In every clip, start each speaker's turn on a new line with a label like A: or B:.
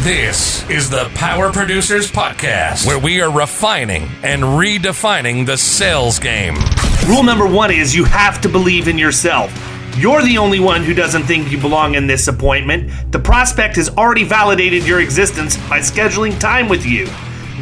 A: This is the Power Producers Podcast, where we are refining and redefining the sales game.
B: Rule number one is you have to believe in yourself. You're the only one who doesn't think you belong in this appointment. The prospect has already validated your existence by scheduling time with you.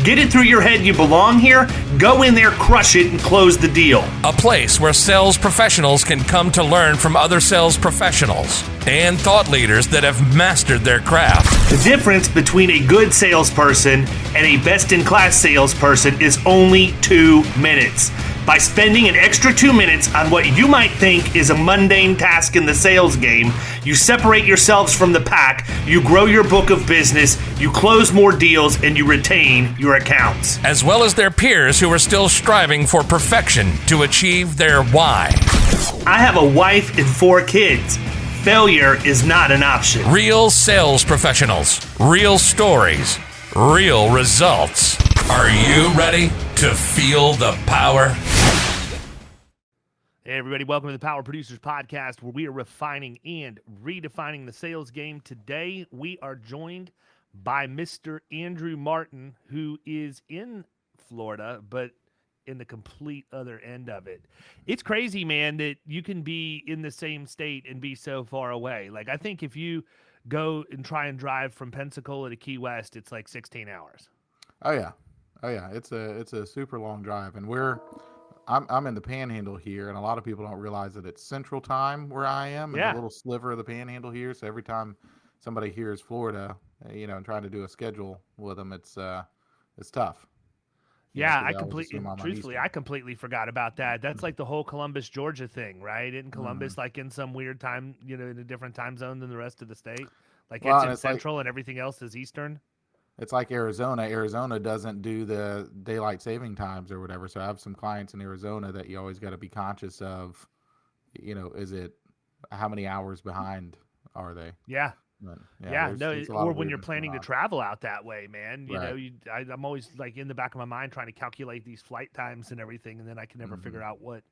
B: Get it through your head you belong here, go in there, crush it, and close the deal.
A: A place where sales professionals can come to learn from other sales professionals and thought leaders that have mastered their craft.
B: The difference between a good salesperson and a best-in-class salesperson is only 2 minutes. By spending an extra 2 minutes on what you might think is a mundane task in the sales game, you separate yourselves from the pack, you grow your book of business, you close more deals, and you retain your accounts.
A: As well as their peers who are still striving for perfection to achieve their why.
B: I have a wife and 4 kids. Failure is not an option.
A: Real sales professionals, real stories, real results. Are you ready to feel the power?
C: Hey everybody, welcome to the Power Producers Podcast, where we are refining and redefining the sales game. Today, we are joined by Mr. Andrew Martin, who is in Florida, but in the complete other end of it. It's crazy, man, that you can be in the same state and be so far away. Like, I think if you go and try and drive from Pensacola to Key West, it's like 16 hours.
D: Oh yeah. It's a super long drive, and I'm in the Panhandle here, and a lot of people don't realize that it's Central Time where I am, and a little sliver of the Panhandle here. So every time somebody hears Florida, and trying to do a schedule with them, it's tough.
C: Yeah, I completely forgot about that. That's like the whole Columbus, Georgia thing, right? In Columbus, like in some weird time, in a different time zone than the rest of the state. Like it's in Central and everything else is Eastern.
D: It's like Arizona. Arizona doesn't do the daylight saving times or whatever. So I have some clients in Arizona that you always got to be conscious of, is it, how many hours behind are they?
C: Yeah.
D: But,
C: or when you're planning to travel out that way, man, I'm always like in the back of my mind trying to calculate these flight times and everything. And then I can never figure out what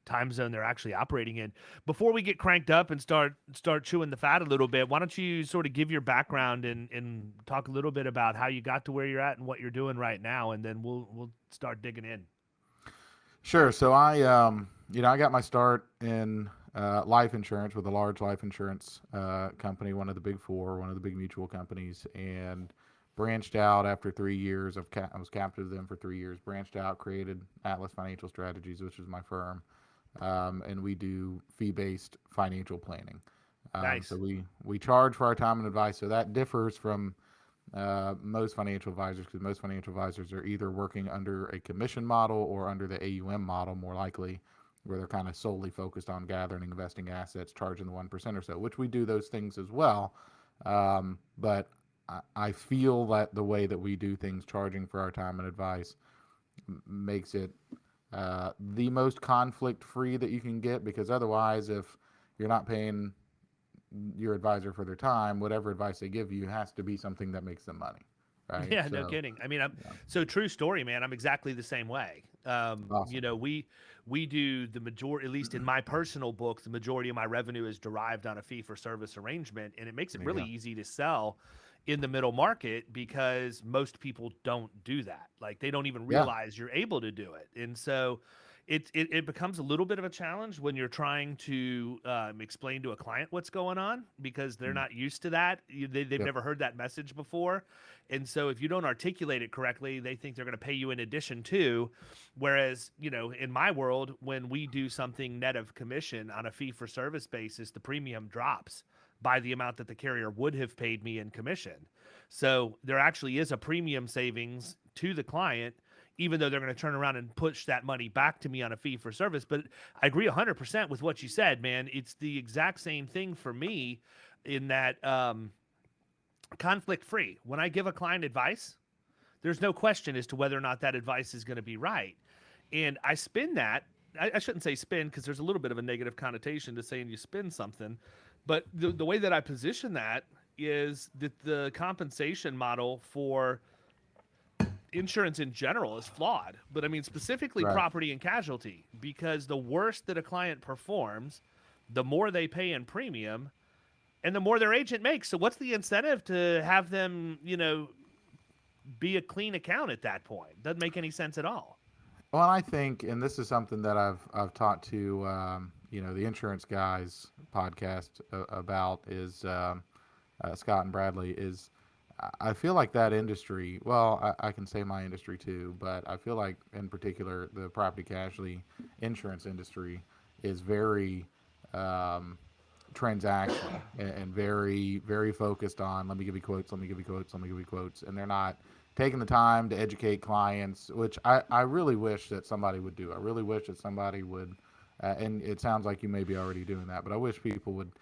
C: time zone they're actually operating in. Before we get cranked up and start chewing the fat a little bit, why don't you sort of give your background and talk a little bit about how you got to where you're at and what you're doing right now, and then we'll start digging in.
D: Sure. So I got my start in life insurance with a large life insurance company, one of the big four, one of the big mutual companies, and branched out after 3 years. I was captive to them for 3 years, branched out, created Atlas Financial Strategies, which is my firm. And we do fee-based financial planning.
C: Nice.
D: So we charge for our time and advice. So that differs from most financial advisors, because most financial advisors are either working under a commission model or under the AUM model, more likely, where they're kind of solely focused on gathering and investing assets, charging the 1% or so, which we do those things as well. But I feel that the way that we do things, charging for our time and advice, makes it the most conflict-free that you can get, because otherwise, if you're not paying your advisor for their time, whatever advice they give you has to be something that makes them money, right?
C: Yeah, no kidding. I mean, so true story, man. I'm exactly the same way.
D: Awesome.
C: We do the majority, at least in my personal book, the majority of my revenue is derived on a fee-for-service arrangement, and it makes it really easy to sell in the middle market, because most people don't do that. Like, they don't even realize you're able to do it. And so it becomes a little bit of a challenge when you're trying to explain to a client what's going on, because they're not used to that. They've never heard that message before. And so if you don't articulate it correctly, they think they're going to pay you in addition to. Whereas, in my world, when we do something net of commission on a fee for service basis, the premium drops by the amount that the carrier would have paid me in commission. So there actually is a premium savings to the client, even though they're going to turn around and push that money back to me on a fee for service. But I agree 100% with what you said, man. It's the exact same thing for me in that conflict free. When I give a client advice, there's no question as to whether or not that advice is going to be right. And I spin that. I shouldn't say spin, because there's a little bit of a negative connotation to saying you spin something. But the way that I position that is that the compensation model for insurance in general is flawed. But I mean, specifically property and casualty, because the worse that a client performs, the more they pay in premium, and the more their agent makes. So what's the incentive to have them, be a clean account at that point? Doesn't make any sense at all.
D: Well, I think, and this is something that I've talked to the insurance guys podcast about is Scott and Bradley is. I feel like that industry. Well, I can say my industry too, but I feel like in particular the property casualty insurance industry is very transactional and very very focused on let me give you quotes, let me give you quotes, let me give you quotes, and they're not taking the time to educate clients, which I really wish that somebody would do. I really wish that somebody would, and it sounds like you may be already doing that, but I wish people would,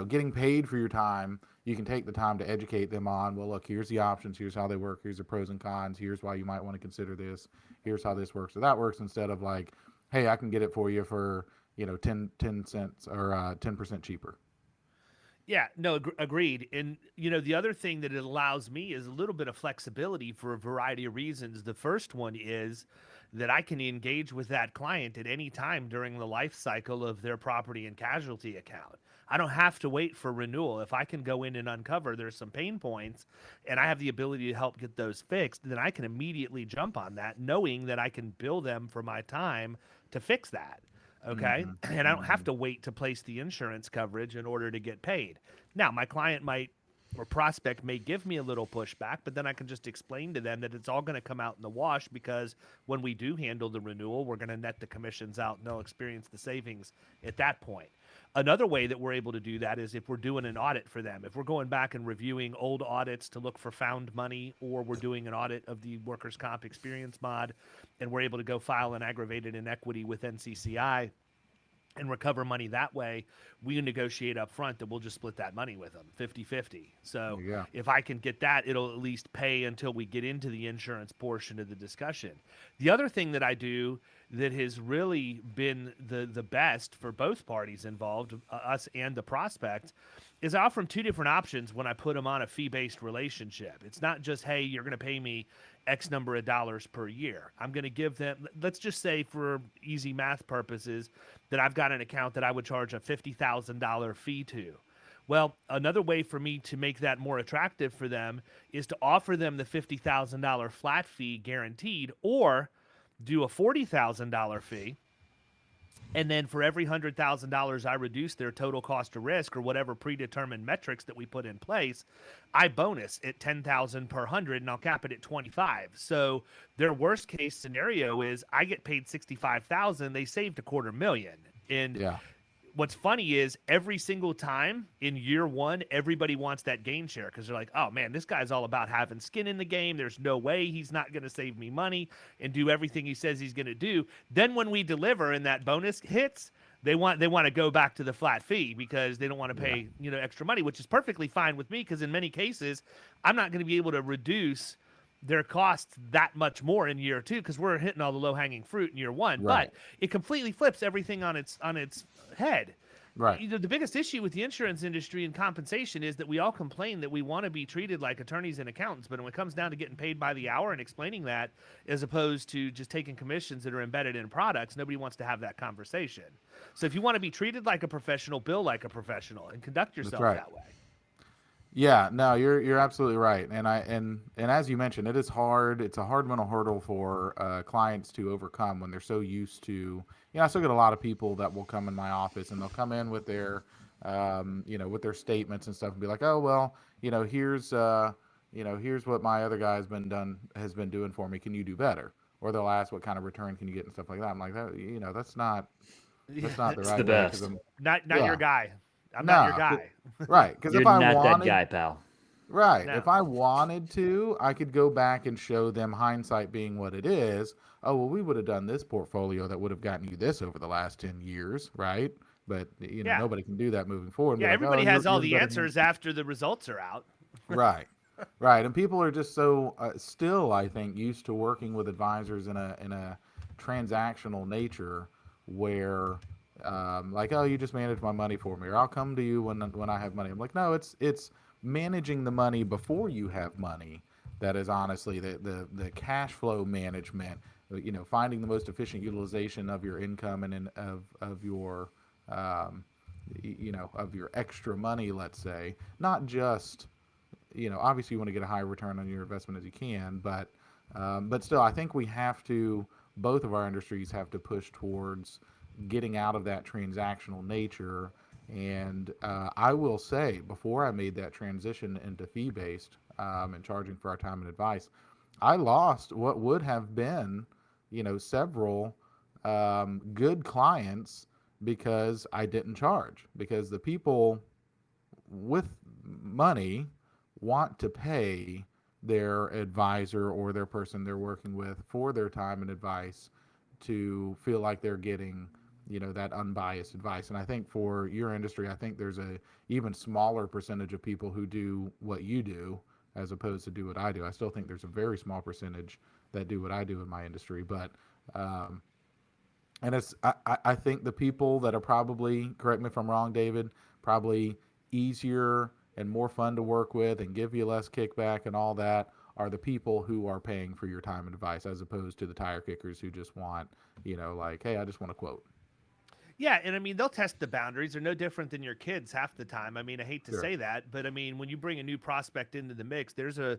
D: getting paid for your time, you can take the time to educate them on, well, look, here's the options, here's how they work, here's the pros and cons, here's why you might want to consider this, here's how this works or that works, instead of like, hey, I can get it for you for, 10 cents or 10% cheaper.
C: Yeah, no, agreed. And, the other thing that it allows me is a little bit of flexibility for a variety of reasons. The first one is that I can engage with that client at any time during the life cycle of their property and casualty account. I don't have to wait for renewal. If I can go in and uncover there's some pain points and I have the ability to help get those fixed, then I can immediately jump on that, knowing that I can bill them for my time to fix that. Okay. Mm-hmm. And I don't have to wait to place the insurance coverage in order to get paid. Now, my client might or prospect may give me a little pushback, but then I can just explain to them that it's all going to come out in the wash, because when we do handle the renewal, we're going to net the commissions out and they'll experience the savings at that point. Another way that we're able to do that is if we're doing an audit for them. If we're going back and reviewing old audits to look for found money, or we're doing an audit of the workers' comp experience mod, and we're able to go file an aggravated inequity with NCCI and recover money that way, we negotiate up front that we'll just split that money with them 50-50. So if I can get that, it'll at least pay until we get into the insurance portion of the discussion. The other thing that I do that has really been the best for both parties involved, us and the prospect, is I offer them two different options when I put them on a fee-based relationship. It's not just, hey, you're going to pay me X number of dollars per year. I'm going to give them, let's just say for easy math purposes, that I've got an account that I would charge a $50,000 fee to. Well, another way for me to make that more attractive for them is to offer them the $50,000 flat fee guaranteed, or do a $40,000 fee. And then for every $100,000 I reduce their total cost of risk, or whatever predetermined metrics that we put in place, I bonus at $10,000 per 100, and I'll cap it at 25. So their worst case scenario is I get paid $65,000, they saved $250,000. And what's funny is every single time in year one, everybody wants that gain share, because they're like, oh man, this guy's all about having skin in the game. There's no way he's not going to save me money and do everything he says he's going to do. Then when we deliver and that bonus hits, they want to go back to the flat fee, because they don't want to pay extra money, which is perfectly fine with me, because in many cases I'm not going to be able to reduce their costs that much more in year two, because we're hitting all the low-hanging fruit in year one. Right. But it completely flips everything on its head. Right. The biggest issue with the insurance industry and compensation is that we all complain that we want to be treated like attorneys and accountants, but when it comes down to getting paid by the hour and explaining that, as opposed to just taking commissions that are embedded in products, nobody wants to have that conversation. So if you want to be treated like a professional, bill like a professional and conduct yourself that way.
D: Yeah, no, you're absolutely right, and as you mentioned, it is hard. It's a hard mental hurdle for clients to overcome when they're so used to. I still get a lot of people that will come in my office, and they'll come in with their, with their statements and stuff, and be like, oh well, here's what my other guy has been doing for me. Can you do better? Or they'll ask, what kind of return can you get and stuff like that. I'm like, that's not the right
E: the best.
D: way.
C: Not your guy. I'm not your guy.
D: Right. Because
E: if I wanted, not that guy, pal.
D: Right. No. If I wanted to, I could go back and show them, hindsight being what it is. Oh, well, we would have done this portfolio that would have gotten you this over the last 10 years. Right. But, nobody can do that moving forward.
C: Yeah. Everybody has all the answers after the results are out.
D: Right. Right. And people are just so still, I think, used to working with advisors in a transactional nature where, like, oh, you just manage my money for me, or I'll come to you when I have money. I'm like, no, it's managing the money before you have money. That is honestly the cash flow management, finding the most efficient utilization of your income and of your of your extra money, let's say, not just, obviously you want to get a high return on your investment as you can, but still, I think both of our industries have to push towards getting out of that transactional nature. And I will say, before I made that transition into fee-based and charging for our time and advice, I lost what would have been, several good clients because I didn't charge. Because the people with money want to pay their advisor or their person they're working with for their time and advice to feel like they're getting that unbiased advice. And I think for your industry, I think there's a even smaller percentage of people who do what you do as opposed to do what I do. I still think there's a very small percentage that do what I do in my industry, but and I think the people that are probably, correct me if I'm wrong, David, probably easier and more fun to work with and give you less kickback and all that are the people who are paying for your time and advice, as opposed to the tire kickers who just want, like, hey, I just want a quote.
C: Yeah, and I mean, they'll test the boundaries. They're no different than your kids half the time. I mean, I hate to
D: Sure.
C: say that, but I mean, when you bring a new prospect into the mix, there's a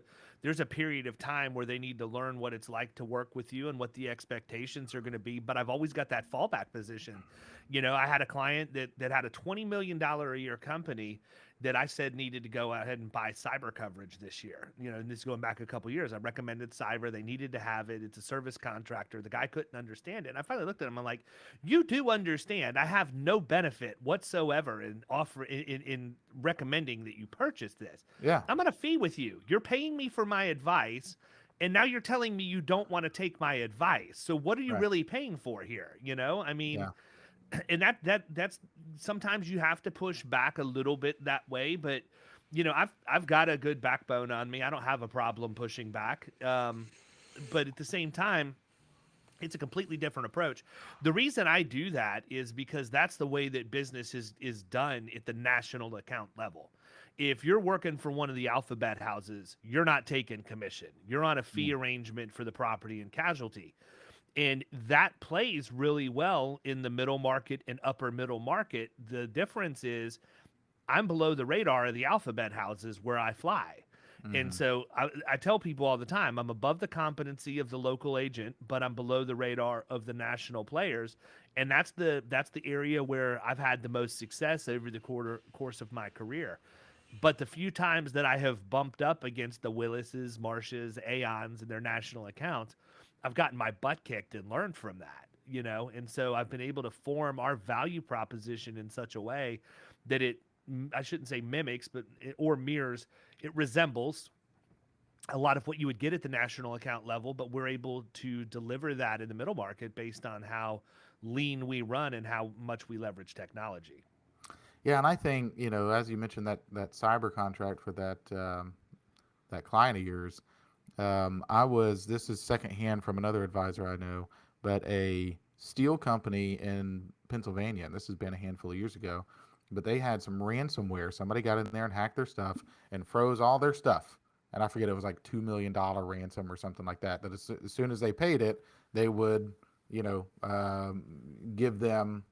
C: period of time where they need to learn what it's like to work with you and what the expectations are going to be. But I've always got that fallback position. I had a client that had a $20 million a year company that I said needed to go ahead and buy cyber coverage this year. And this is going back a couple of years. I recommended cyber. They needed to have it. It's a service contractor. The guy couldn't understand it. And I finally looked at him. I'm like, you do understand I have no benefit whatsoever in recommending that you purchase this.
D: Yeah.
C: I'm on a fee with you. You're paying me for my advice. And now you're telling me you don't want to take my advice. So what are you
D: Right.
C: really paying for here? I mean,
D: Yeah.
C: and that's sometimes you have to push back a little bit that way, but I've got a good backbone on me. I don't have a problem pushing back, but at the same time, it's a completely different approach. The reason I do that is because that's the way that business is done at the national account level. If you're working for one of the alphabet houses, you're not taking commission. You're on a fee arrangement for the property and casualty. And that plays really well in the middle market and upper middle market. The difference is I'm below the radar of the alphabet houses where I fly. And so I tell people all the time, I'm above the competency of the local agent, but I'm below the radar of the national players. And that's the area where I've had the most success over the course of my career. But the few times that I have bumped up against the Willises, Marshes, Aons, and their national accounts, I've gotten my butt kicked and learned from that, and so I've been able to form our value proposition in such a way that I shouldn't say mimics, or mirrors, it resembles a lot of what you would get at the national account level, but we're able to deliver that in the middle market based on how lean we run and how much we leverage technology.
D: Yeah, and I think, as you mentioned that cyber contract for that client of yours, this is secondhand from another advisor I know, but a steel company in Pennsylvania, and this has been a handful of years ago, but they had some ransomware. Somebody got in there and hacked their stuff and froze all their stuff. And I forget, it was like $2 million ransom or something like that. That as soon as they paid it, they would, give them,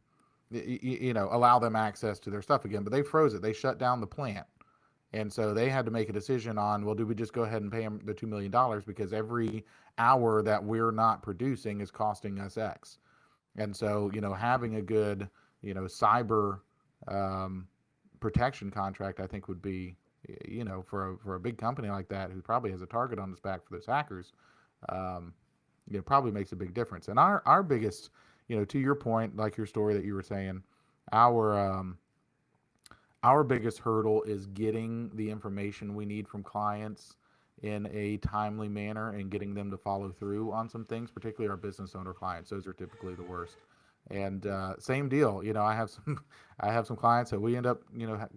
D: allow them access to their stuff again. But they froze it. They shut down the plant. And so they had to make a decision on, well, do we just go ahead and pay them the $2 million because every hour that we're not producing is costing us X. And so, having a good, cyber protection contract, I think would be, for a big company like that who probably has a target on its back for those hackers, probably makes a big difference. And our biggest, to your point, like your story that you were saying, our biggest hurdle is getting the information we need from clients in a timely manner and getting them to follow through on some things, particularly our business owner clients. Those are typically the worst. And same deal, I have some clients that we end up,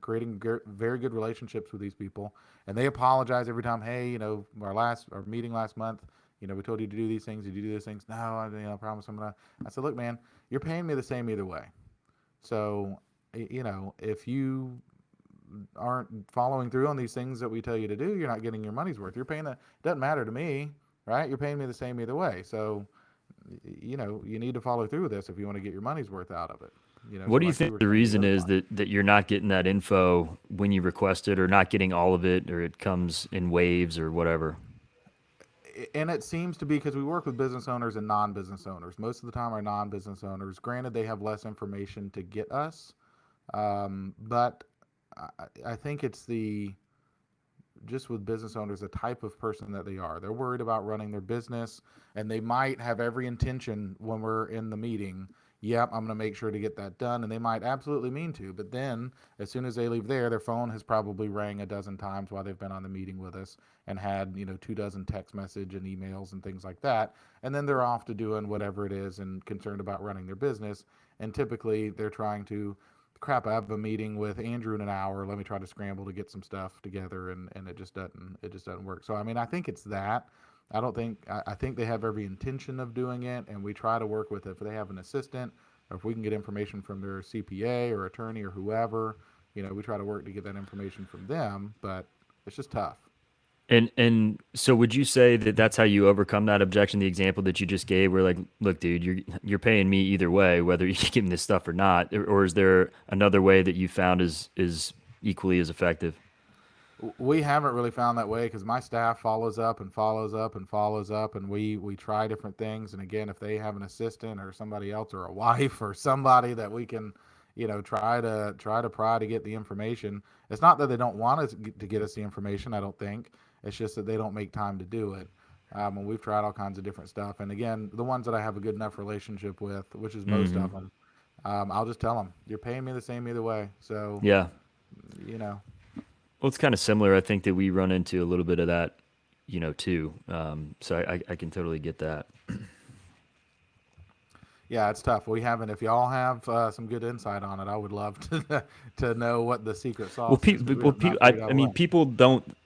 D: creating very good relationships with these people, and they apologize every time. Hey, our meeting last month, we told you to do these things. Did you do these things? No, I promise I'm gonna. I said, look, man, you're paying me the same either way. So, if you aren't following through on these things that we tell you to do, you're not getting your money's worth. You're paying it doesn't matter to me, right? You're paying me the same either way. So, you need to follow through with this if you want to get your money's worth out of it. You know,
E: What
D: so
E: do you
D: like you
E: think
D: were
E: the
D: saying,
E: reason
D: other
E: is that you're not getting that info when you request it, or not getting all of it, or it comes in waves or whatever?
D: and it seems to be because we work with business owners and non-business owners. Most of the time, our non-business owners, granted, they have less information to get us, but I think it's just with business owners, the type of person that they are. They're worried about running their business, and they might have every intention when we're in the meeting. Yep, I'm going to make sure to get that done, and they might absolutely mean to. But then, as soon as they leave there, their phone has probably rang a dozen times while they've been on the meeting with us, and had 2 dozen text message and emails and things like that. And then they're off to doing whatever it is and concerned about running their business. And typically, they're trying to, crap, I have a meeting with Andrew in an hour. Let me try to scramble to get some stuff together, and it just doesn't work. So I mean, I think it's that. I think they have every intention of doing it, and we try to work with it. If they have an assistant, or if we can get information from their CPA or attorney or whoever, we try to work to get that information from them. But it's just tough.
E: And so would you say that that's how you overcome that objection? The example that you just gave, where like, look, dude, you're paying me either way, whether you give me this stuff or not, or is there another way that you found is equally as effective?
D: We haven't really found that way because my staff follows up and follows up and follows up, and we try different things. And again, if they have an assistant or somebody else or a wife or somebody that we can, try to pry to get the information. It's not that they don't want us to get us the information. I don't think it's just that they don't make time to do it. And we've tried all kinds of different stuff. And again, the ones that I have a good enough relationship with, which is most
E: Hmm.
D: of them, I'll just tell them, you're paying me the same either way. So,
E: Yeah.
D: you know.
E: Well, it's kind of similar. I think that we run into a little bit of that, too. So I can totally get that.
D: Yeah, it's tough. We haven't. If y'all have some good insight on it, I would love to to know what the secret
E: Well,
D: sauce is, because we have not figured
E: I
D: out
E: mean,
D: what.
E: people don't,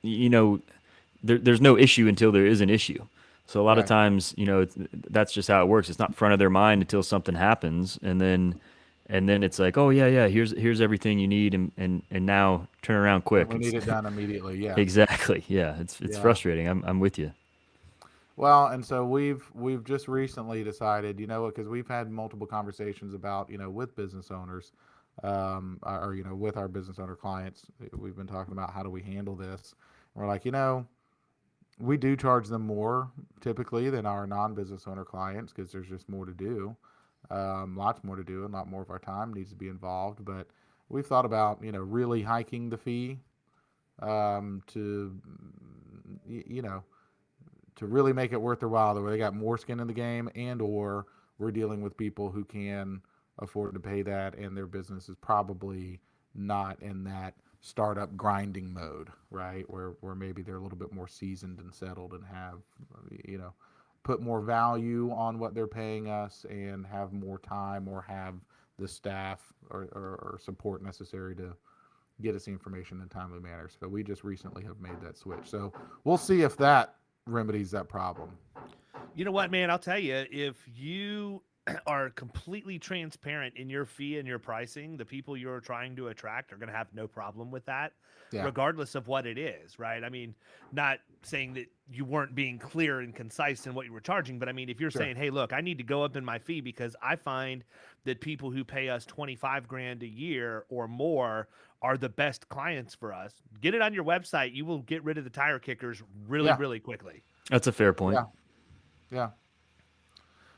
E: there's no issue until there is an issue. So a lot of
D: Right.
E: times, that's just how it works. It's not front of their mind until something happens, and then it's like, oh yeah, yeah, here's everything you need, and now turn around
D: And
E: quick.
D: we
E: It's
D: need it done immediately. Yeah.
E: exactly, yeah. It's
D: Yeah.
E: frustrating. I'm with you.
D: Well, and so we've just recently decided, because we've had multiple conversations about, with business owners, or with our business owner clients, we've been talking about how do we handle this. And we're like, we do charge them more typically than our non-business owner clients because there's just more to do, lots more to do, and a lot more of our time needs to be involved. But we've thought about, really hiking the fee, to, you know, to really make it worth their while, where they got more skin in the game, and or we're dealing with people who can afford to pay that, and their business is probably not in that startup grinding mode, right? Where maybe they're a little bit more seasoned and settled, and have, you know, put more value on what they're paying us, and have more time, or have the staff or support necessary to get us the information in a timely manner. So we just recently have made that switch. So we'll see if that remedies that problem.
C: You know what, man? I'll tell you, if you are completely transparent in your fee and your pricing, the people you're trying to attract are going to have no problem with that,
D: Yeah.
C: regardless of what it is, right? I mean, not saying that you weren't being clear and concise in what you were charging, but I mean, if you're
D: Sure.
C: saying, hey, look, I need to go up in my fee because I find that people who pay us 25 grand a year or more are the best clients for us, get it on your website. You will get rid of the tire kickers really,
D: Yeah.
C: really quickly.
E: That's a fair point.
D: Yeah. Yeah.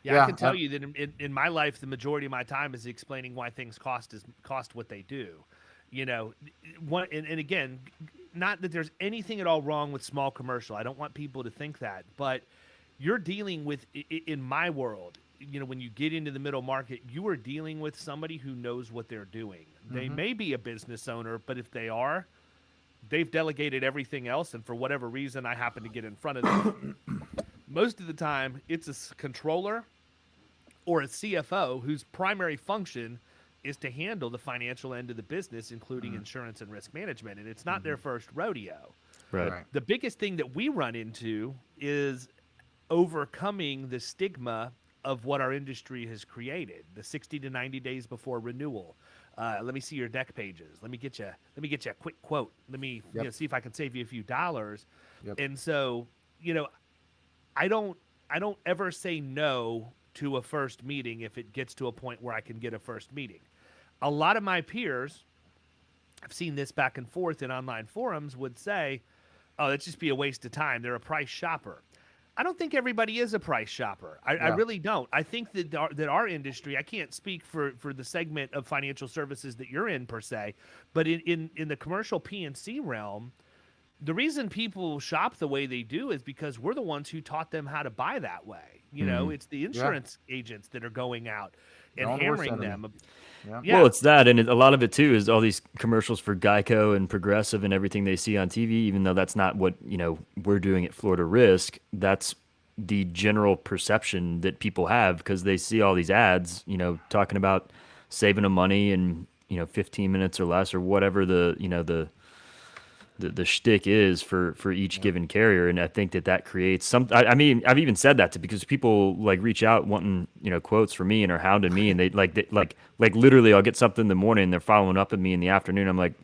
C: Yeah,
D: Yeah,
C: I can tell you that in my life, the majority of my time is explaining why things cost what they do. And again, not that there's anything at all wrong with small commercial. I don't want people to think that, but you're dealing with, in my world, when you get into the middle market, you are dealing with somebody who knows what they're doing. They may be a business owner, but if they are, they've delegated everything else, and for whatever reason, I happen to get in front of them. Most of the time, it's a controller or a CFO whose primary function is to handle the financial end of the business, including insurance and risk management. And it's not their first rodeo.
E: Right.
D: Right.
C: The biggest thing that we run into is overcoming the stigma of what our industry has created, the 60 to 90 days before renewal. Let me see your deck pages. Let me get you a quick quote. Let me see if I can save you a few dollars.
D: Yep.
C: And so, I don't ever say no to a first meeting if it gets to a point where I can get a first meeting. A lot of my peers, I've seen this back and forth in online forums, would say, oh, that'd just be a waste of time. They're a price shopper. I don't think everybody is a price shopper. I really don't. I think that our industry, I can't speak for the segment of financial services that you're in per se, but in the commercial P&C realm, the reason people shop the way they do is because we're the ones who taught them how to buy that way. You know, it's the insurance agents that are going out and hammering them.
B: Yeah.
E: Well, it's that, and a lot of it too is all these commercials for Geico and Progressive and everything they see on TV. Even though that's not what we're doing at Florida Risk, that's the general perception that people have because they see all these ads, talking about saving them money in 15 minutes or less or whatever the shtick is for each given carrier. And I think that creates some, I mean, I've even said that because people like reach out wanting, quotes for me and are hounding me. And they like literally I'll get something in the morning and they're following up at me in the afternoon. I'm like,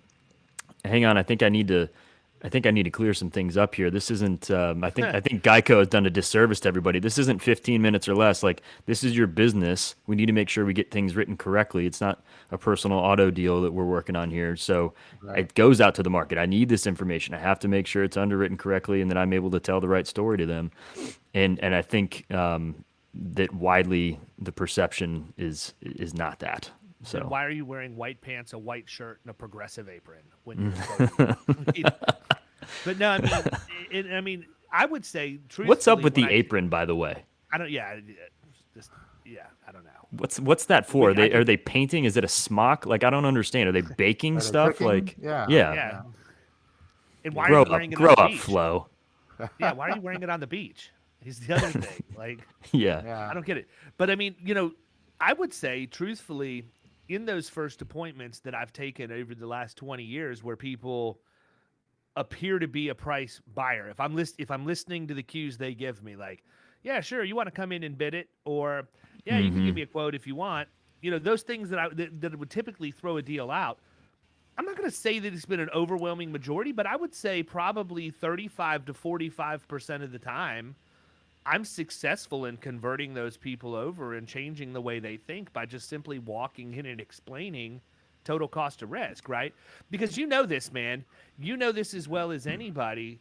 E: hang on. I think I need to clear some things up here. This isn't, I think Geico has done a disservice to everybody. This isn't 15 minutes or less. Like, this is your business. We need to make sure we get things written correctly. It's not a personal auto deal that we're working on here. So it goes out to the market. I need this information. I have to make sure it's underwritten correctly and that I'm able to tell the right story to them. And I think that widely the perception is not that. So
C: then why are you wearing white pants, a white shirt, and a Progressive apron when you're But no, I mean, I would say truthfully.
E: What's up with the apron, by the way?
C: I don't. Yeah, I don't know.
E: What's that for? Are they painting? Is it a smock? Like, I don't understand. Are they baking stuff?
D: Cooking?
E: Like,
C: Yeah. And why
E: grow
C: are you wearing
E: up,
C: it
E: grow
C: on the
E: up,
C: beach?
E: Flo.
C: Yeah, why are you wearing it on the beach? Is the other thing. Like,
E: Yeah.
C: I don't get it. But I mean, I would say truthfully, in those first appointments that I've taken over the last 20 years where people appear to be a price buyer, if I'm listening to the cues they give me, like, yeah, sure, you want to come in and bid it, or yeah, you can give me a quote if you want, those things that would typically throw a deal out. I'm not going to say that it's been an overwhelming majority, but I would say probably 35 to 45% of the time I'm successful in converting those people over and changing the way they think by just simply walking in and explaining total cost of risk, right? Because this, man. You know this as well as anybody,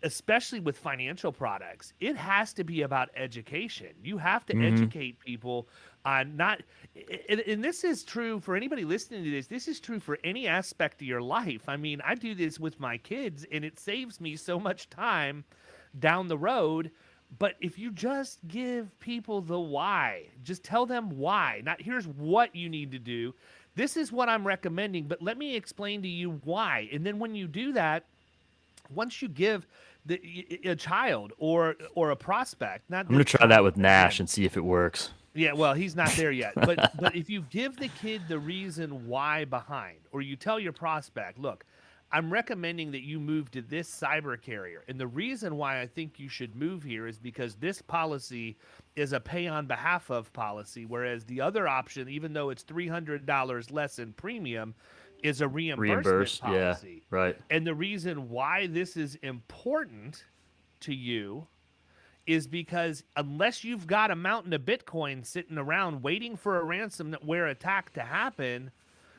C: especially with financial products. It has to be about education. You have to educate people on not – and this is true for anybody listening to this. This is true for any aspect of your life. I mean, I do this with my kids, and it saves me so much time down the road. But if you just give people the why, just tell them why. Not here's what you need to do. This is what I'm recommending, but let me explain to you why. And then when you do that, once you give a child or a prospect,
E: I'm going to try that with Nash and see if it works.
C: Yeah, well, he's not there yet. But if you give the kid the reason why behind, or you tell your prospect, look, I'm recommending that you move to this cyber carrier. And the reason why I think you should move here is because this policy is a pay on behalf of policy, whereas the other option, even though it's $300 less in premium, is a reimbursement policy.
E: Yeah, right.
C: And the reason why this is important to you is because unless you've got a mountain of Bitcoin sitting around waiting for a ransomware attack to happen,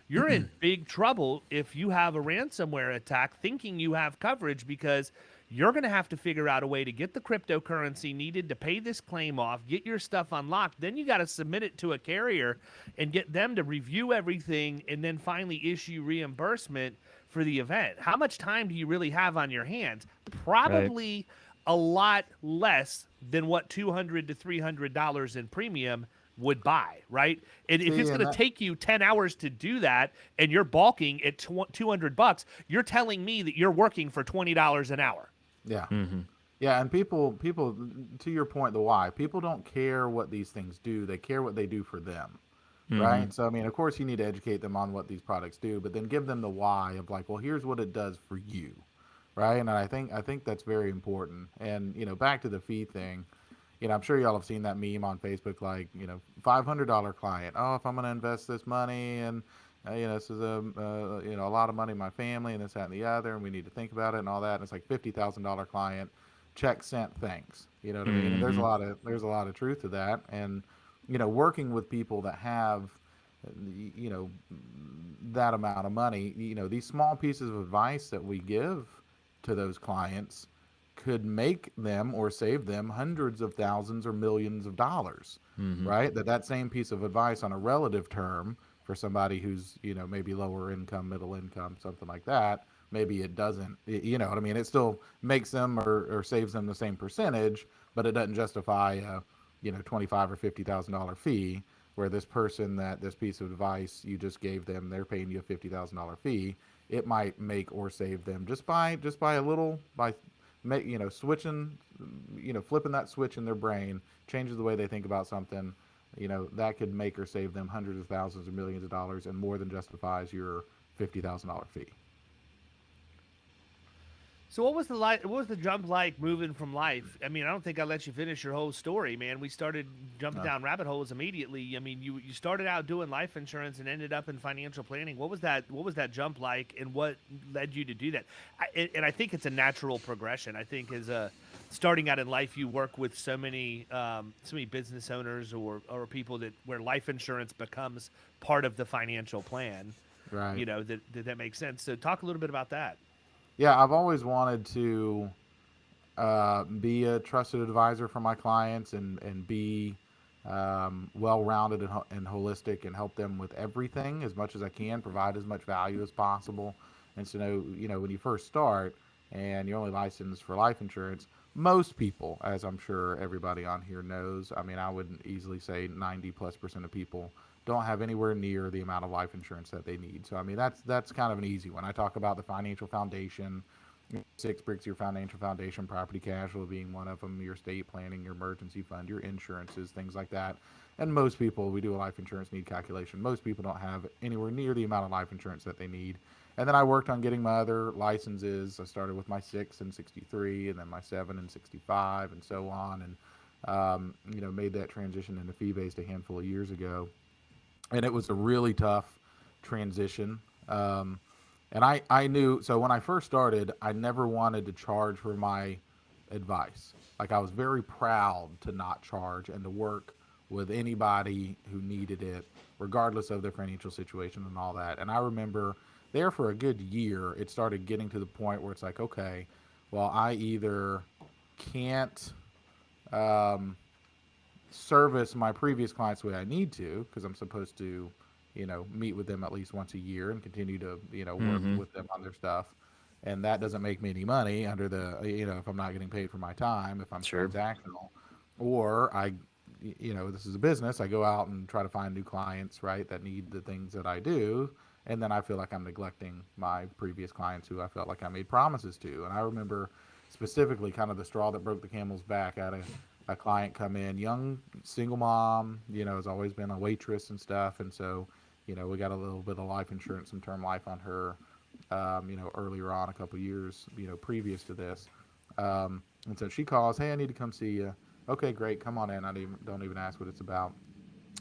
C: you're in big trouble if you have a ransomware attack thinking you have coverage, because you're going to have to figure out a way to get the cryptocurrency needed to pay this claim off, get your stuff unlocked. Then you got to submit it to a carrier and get them to review everything and then finally issue reimbursement for the event. How much time do you really have on your hands? Probably a lot less than what $200 to $300 in premium would buy, right? And if it's going to take you 10 hours to do that and you're balking at $200, you're telling me that you're working for $20 an hour.
D: Yeah. Yeah, and people, to your point, the why, people don't care what these things do. They care what they do for them, right? So, I mean, of course, you need to educate them on what these products do, but then give them the why of like, well, here's what it does for you, right? And I think that's very important. And, back to the fee thing, I'm sure y'all have seen that meme on Facebook, like, $500 client. Oh, if I'm going to invest this money and, this is a lot of money in my family and this, that, and the other, and we need to think about it and all that. And it's like $50,000 client, check sent, thanks. You know what I mean? And there's a lot of truth to that. And, working with people that have you know, that amount of money. You know, these small pieces of advice that we give to those clients could make them or save them hundreds of thousands or millions of dollars, right? That same piece of advice on a relative term for somebody who's, you know, maybe lower income, middle income, something like that, maybe it doesn't, you know what I mean? It still makes them or saves them the same percentage, but it doesn't justify a, you know, $25,000 or $50,000 fee, where this person that this piece of advice you just gave them, they're paying you a $50,000 fee. It might make or save them just by a little, by you know, switching, you know, flipping that switch in their brain, changes the way they think about something. You know, that could make or save them hundreds of thousands or millions of dollars, and more than justifies your $50,000 fee.
C: So what was what was the jump like moving from life? I mean, I don't think I let you finish your whole story, man. We started jumping down rabbit holes immediately. I mean, you started out doing life insurance and ended up in financial planning. What was that jump like, and what led you to do that? And I think it's a natural progression. I think as a starting out in life, you work with so many business owners or people that where life insurance becomes part of the financial plan.
D: Right.
C: You know, that makes sense. So talk a little bit about that.
D: Yeah, I've always wanted to be a trusted advisor for my clients and be well-rounded and holistic, and help them with everything as much as I can, provide as much value as possible. And so, you know, when you first start and you're only licensed for life insurance, most people, as I'm sure everybody on here knows, I mean, I would easily say 90+% of people don't have anywhere near the amount of life insurance that they need. So, I mean, that's kind of an easy one. I talk about the financial foundation, 6 bricks of your financial foundation, property-casualty being one of them, your estate planning, your emergency fund, your insurances, things like that. And most people, we do a life insurance need calculation. Most people don't have anywhere near the amount of life insurance that they need. And then I worked on getting my other licenses. I started with my 6 and 63, and then my 7 and 65, and so on. And, you know, made that transition into fee-based a handful of years ago. And it was a really tough transition. And I knew, so when I first started, I never wanted to charge for my advice. Like, I was very proud to not charge and to work with anybody who needed it, regardless of their financial situation and all that. And I remember there for a good year, it started getting to the point where it's like, okay, well, I either can't service my previous clients the way I need to, because I'm supposed to, you know, meet with them at least once a year and continue to, you know, work with them on their stuff. And that doesn't make me any money under the, you know, if I'm not getting paid for my time, if I'm transactional. Or I, you know, this is a business, I go out and try to find new clients, right, that need the things that I do. And then I feel like I'm neglecting my previous clients who I felt like I made promises to. And I remember specifically kind of the straw that broke the camel's back. I had a client come in, young single mom, you know, has always been a waitress and stuff. And so, you know, we got a little bit of life insurance, some term life on her, you know, earlier on, a couple of years, you know, previous to this. And so she calls, hey, I need to come see you. Okay, great. Come on in. I don't even ask what it's about.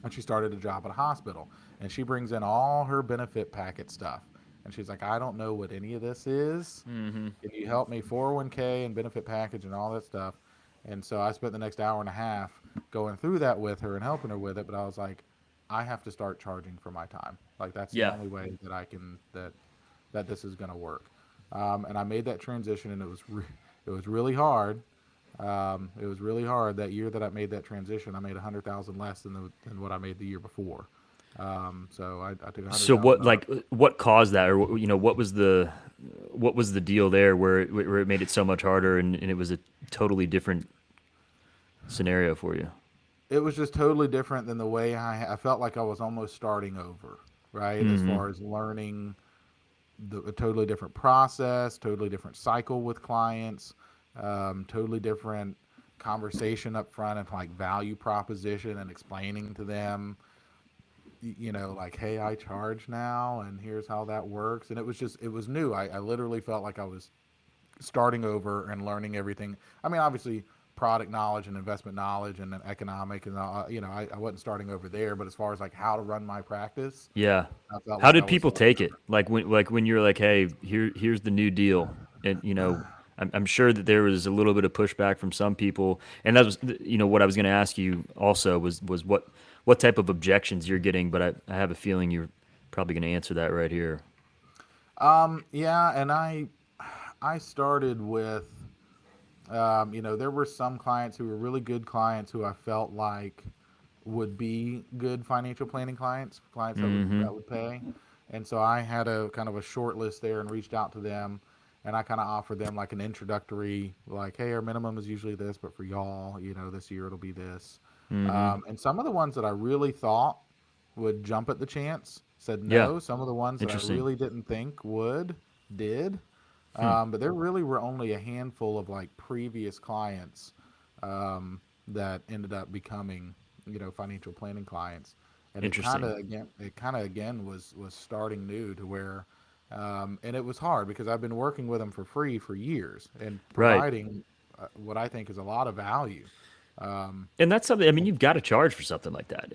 D: And she started a job at a hospital, and she brings in all her benefit packet stuff. And she's like, I don't know what any of this is. Can you help me? 401k and benefit package and all that stuff. And so I spent the next hour and a half going through that with her and helping her with it. But I was like, I have to start charging for my time. Like, that's the only way that I can, that this is going to work. And I made that transition, and it was really hard. It was really hard that year that I made that transition. I made $100,000 less than what I made the year before. So I took $100,000.
E: So what caused that, or, you know, what was the deal there where it made it so much harder, and it was a totally different scenario for you?
D: It was just totally different than the way I felt like I was almost starting over, right? As far as learning a totally different process, totally different cycle with clients, totally different conversation up front and like value proposition and explaining to them, you know, like, hey, I charge now and here's how that works. And it was new. I literally felt like I was starting over and learning everything. I mean, obviously product knowledge and investment knowledge and economic, and you know, I wasn't starting over there, but as far as like how to run my practice.
E: Yeah. How did people take it? Like when you're like, hey, here's the new deal. And, you know, I'm sure that there was a little bit of pushback from some people, and that was, what I was going to ask you also was what type of objections you're getting, but I have a feeling you're probably going to answer that right here.
D: Yeah, and I started with, there were some clients who were really good clients who I felt like would be good financial planning clients that would pay. And so I had a kind of a short list there and reached out to them, and I kind of offered them like an introductory, like, hey, our minimum is usually this, but for y'all, this year it'll be this. And some of the ones that I really thought would jump at the chance said
E: Yeah.
D: no. Some of the ones that I
E: Interesting.
D: really didn't think did. But there really were only a handful of like previous clients that ended up becoming, financial planning clients. And
E: Interesting.
D: it kind of again was starting new to where, and it was hard because I've been working with them for free for years and
E: Right.
D: providing what I think is a lot of value.
E: And that's something, I mean, you've got to charge for something like that.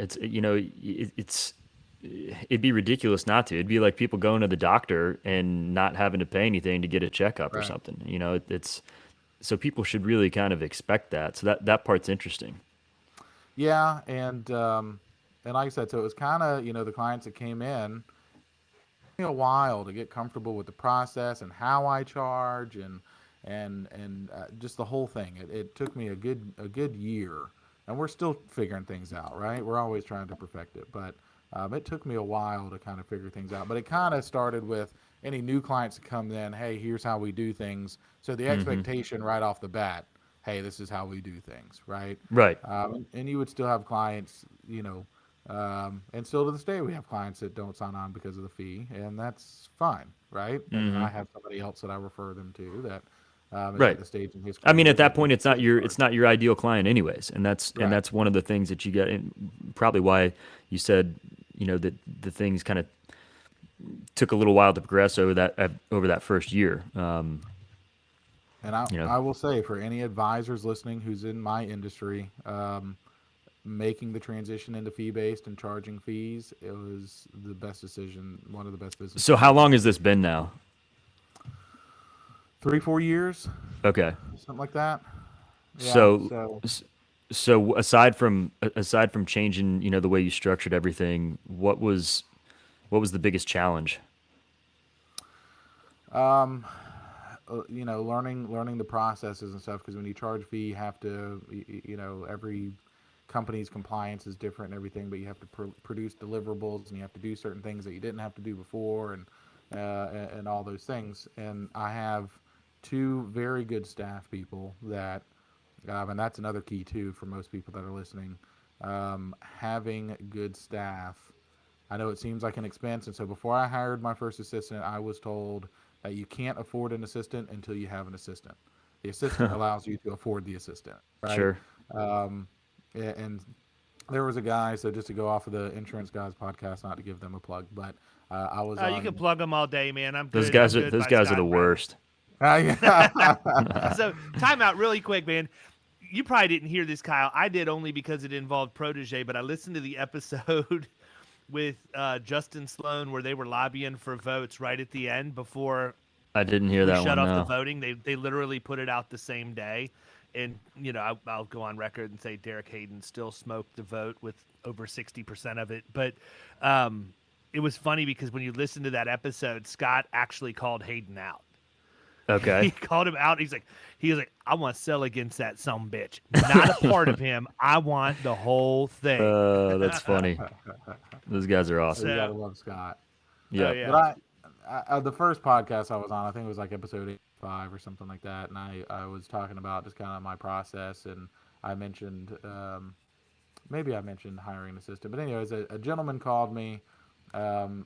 E: It'd be ridiculous not to. It'd be like people going to the doctor and not having to pay anything to get a checkup or
D: Right.
E: something. It's so people should really kind of expect that. So that part's interesting.
D: Yeah, and like I said, so it was kind of the clients that came in took me a while to get comfortable with the process and how I charge and just the whole thing. It took me a good year, and we're still figuring things out, right? We're always trying to perfect it, but it took me a while to kind of figure things out. But it kind of started with any new clients that come in. Hey, here's how we do things. So the expectation right off the bat, hey, this is how we do things, right?
E: Right.
D: And you would still have clients, and still to this day, we have clients that don't sign on because of the fee, and that's fine, right? And then I have somebody else that I refer them to that is
E: Right.
D: at the stage in his
E: I mean,
D: career
E: at that
D: that
E: point, it's not your ideal client, anyways, and that's
D: Right.
E: one of the things that you get, and probably why you said that the things kind of took a little while to progress over that first year.
D: And I will say for any advisors listening who's in my industry, making the transition into fee-based and charging fees, it was the best decision, one of the best business
E: So how
D: decisions.
E: long has this been now?
D: 3-4 years,
E: Okay.
D: something like that. Yeah.
E: So
D: So
E: so aside from changing, the way you structured everything, what was the biggest challenge?
D: learning the processes and stuff, because when you charge fee, you have to every company's compliance is different and everything, but you have to produce deliverables and you have to do certain things that you didn't have to do before, and all those things. And I have two very good staff people that and that's another key too for most people that are listening. Having good staff, I know it seems like an expense, and so before I hired my first assistant, I was told that you can't afford an assistant until you have an assistant. The assistant allows you to afford the assistant, right?
E: Sure.
D: Um, and there was a guy, so just to go off of the Insurance Guys podcast, not to give them a plug, but I was
C: You can
D: on.
C: plug them all day, man. I'm
E: Those
C: good.
E: guys
C: I'm
E: are
C: good
E: those
C: by
E: guys are the
C: Scott Brown.
E: worst.
C: So time out really quick, man. You probably didn't hear this, Kyle. I did, only because it involved Protege, but I listened to the episode with Justin Sloan where they were lobbying for votes right at the end before
E: I didn't hear
C: we
E: that
C: shut
E: one.
C: off the
E: No.
C: voting. They literally put it out the same day. And, I'll go on record and say Derek Hayden still smoked the vote with over 60% of it. But it was funny because when you listen to that episode, Scott actually called Hayden out. He
E: Okay.
C: called him out. He was like, I want to sell against that bitch. Not a part of him. I want the whole thing.
E: That's funny. Those guys are
D: So you
E: awesome.
D: gotta
C: So,
D: love Scott.
C: oh
E: Yep.
C: yeah.
D: But the first podcast I was on, I think it was like episode 85 or something like that, and I was talking about just kind of my process, and I mentioned maybe I mentioned hiring an assistant, but anyways, a gentleman called me.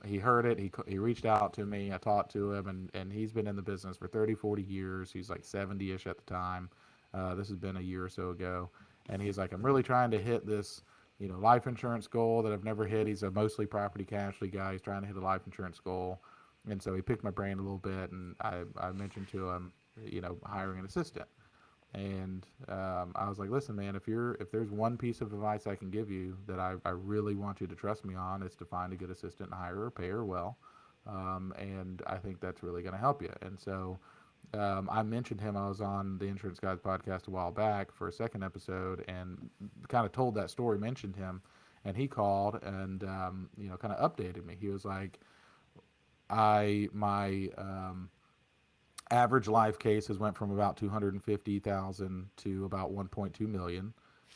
D: He heard it. He reached out to me. I talked to him, and he's been in the business for 30, 40 years. He's like 70-ish at the time. This has been a year or so ago, and he's like, I'm really trying to hit this life insurance goal that I've never hit. He's a mostly property casualty guy. He's trying to hit a life insurance goal. And so he picked my brain a little bit, and I mentioned to him, hiring an assistant. And I was like, listen, man, if there's one piece of advice I can give you that I really want you to trust me on, is to find a good assistant and hire her, pay her well. And I think that's really going to help you. And so I mentioned him. I was on the Insurance Guys podcast a while back for a second episode, and kind of told that story, mentioned him, and he called and kind of updated me. He was like, my average life cases went from about 250,000 to about 1.2 million.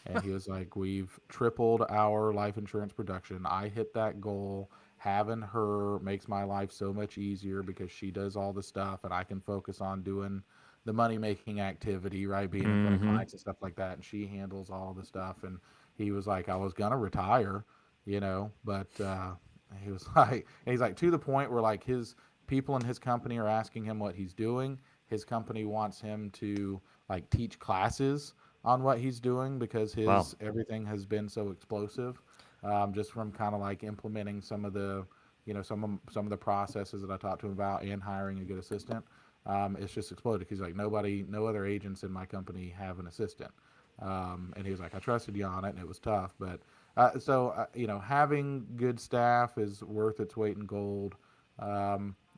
D: And he was like, we've tripled our life insurance production. I hit that goal. Having her makes my life so much easier because she does all the stuff and I can focus on doing the money making activity, right? Being in front of clients and stuff like that. And she handles all the stuff. And he was like, I was going to retire, but he was like, and he's like, to the point where like his people in his company are asking him what he's doing. His company wants him to like teach classes on what he's doing because
E: Wow.
D: everything has been so explosive, just from kind of like implementing some of the some of the processes that I talked to him about and hiring a good assistant. It's just exploded. He's like, no other agents in my company have an assistant, and he was like, I trusted you on it, and it was tough, but having good staff is worth its weight in gold,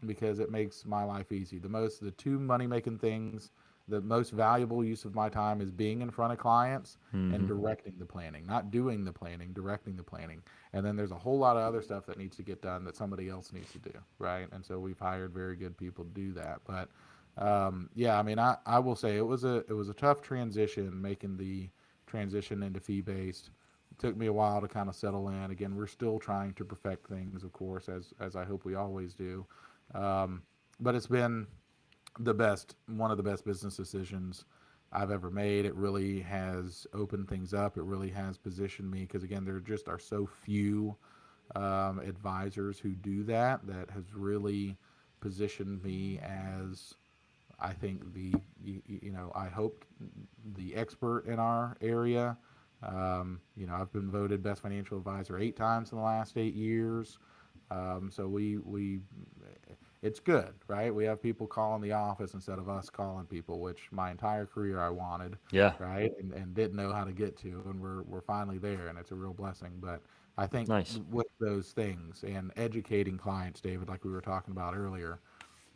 D: because it makes my life easy. The two money making things, the most valuable use of my time is being in front of clients and directing the planning, not doing the planning, directing the planning. And then there's a whole lot of other stuff that needs to get done that somebody else needs to do, right? And so we've hired very good people to do that. But I mean, I will say it was a tough transition, making the transition into fee based. It took me a while to kind of settle in. Again, we're still trying to perfect things, of course, as I hope we always do. But it's been one of the best business decisions I've ever made. It really has opened things up. It really has positioned me because, again, there just are so few advisors who do that has really positioned me as, I think, I hope the expert in our area. I've been voted best financial advisor 8 times in the last 8 years. So it's good, right? We have people calling the office instead of us calling people, which my entire career I wanted,
E: Yeah.
D: right? And didn't know how to get to, and we're finally there, and it's a real blessing. But I think
E: Nice.
D: with those things and educating clients, David, like we were talking about earlier,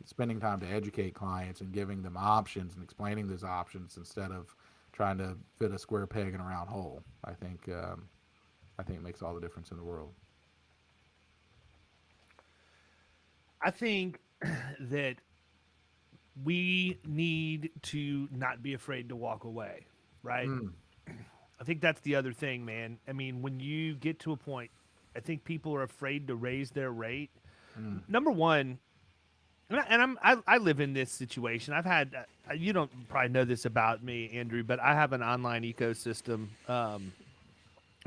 D: spending time to educate clients and giving them options and explaining those options instead of trying to fit a square peg in a round hole, I think it makes all the difference in the world.
C: I think that we need to not be afraid to walk away, right? I think that's the other thing, man. I mean, when you get to a point, I think people are afraid to raise their rate. Number one, I live in this situation. I've had you don't probably know this about me, Andrew, but I have an online ecosystem